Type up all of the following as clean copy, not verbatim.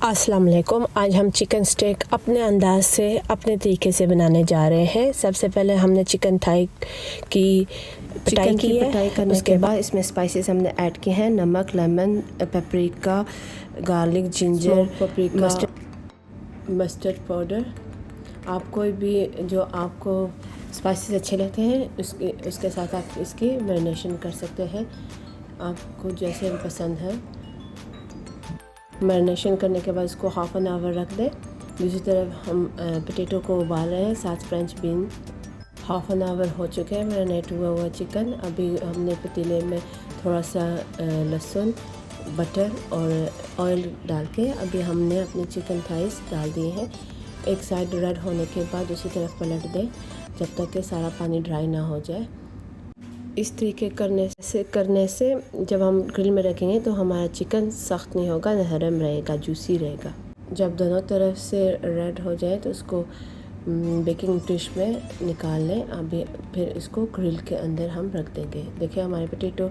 अस्सलाम वालेकुम। आज हम चिकन स्टेक अपने अंदाज से अपने तरीके से बनाने जा रहे हैं। सबसे पहले हमने चिकन थाई की पिटाई की है। पिटाई करने के बाद इसमें स्पाइसेस हमने ऐड किए हैं, नमक, lemon, paprika, garlic, ginger, paprika, mustard powder. आप कोई भी जो आपको स्पाइसेस अच्छे लगते हैं उसके साथ आप इसकी मैरिनेशन कर सकते हैं, आपको जैसे पसंद है। मैरिनेशन करने के बाद इसको हाफ़ एन आवर रख दें। दूसरी तरफ हम पोटैटो को उबाल रहे हैं, 7 French bean. Half an hour हो चुके हैं मैरिनेट हुआ चिकन। अभी हमने पतीले में थोड़ा सा लहसुन, बटर और ऑयल डाल के अभी हमने अपने चिकन थाइस डाल दिए हैं। एक साइड रेड होने के बाद दूसरी तरफ पलट दें जब तक कि सारा पानी ड्राई ना हो जाए। इस तरीके करने से जब हम ग्रिल में रखेंगे तो हमारा चिकन सख्त नहीं होगा, नरम रहेगा, जूसी रहेगा। जब दोनों तरफ से रेड हो जाए तो उसको बेकिंग डिश में निकाल लें। अभी फिर इसको ग्रिल के अंदर हम रख देंगे। देखिए हमारे पोटैटो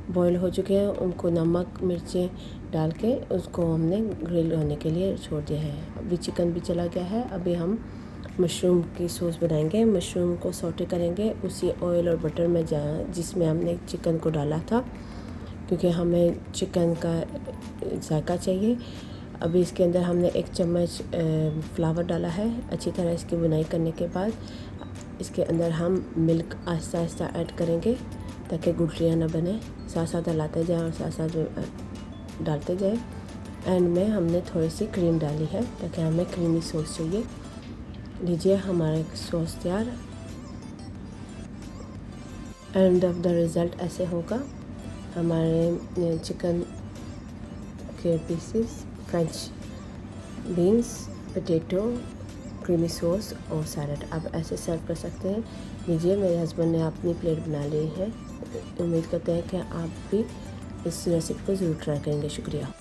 बॉईल हो चुके हैं, उनको नमक मिर्चें डाल के उसको हमने ग्रिल होने के लिए छोड़ दिया है। अभी चिकन भी चला गया है। अभी हम मशरूम की सॉस बनाएंगे। मशरूम को सौटे करेंगे उसी ऑयल और बटर में जिसमें हमने चिकन को डाला था, क्योंकि हमें चिकन का जायका चाहिए। अभी इसके अंदर हमने 1 चम्मच फ्लावर डाला है। अच्छी तरह इसकी बुनाई करने के बाद इसके अंदर हम मिल्क आहिस्ता आहिस्ता ऐड करेंगे ताकि गुठलियाँ ना बने। साथ साथ हिलाते जाएँ और साथ साथ डालते जाएँ। एंड में हमने थोड़ी सी क्रीम डाली है ताकि हमें क्रीमी सॉस चाहिए। लीजिए हमारा सॉस तैयार। एंड ऑफ द रिज़ल्ट ऐसे होगा। हमारे चिकन के pieces, French beans, potato, creamy sauce और सैलड अब ऐसे सर्व कर सकते हैं। लीजिए, मेरे हस्बैंड ने अपनी प्लेट बना ली है। उम्मीद करते हैं कि आप भी इस रेसिपी को ज़रूर ट्राई करेंगे। शुक्रिया।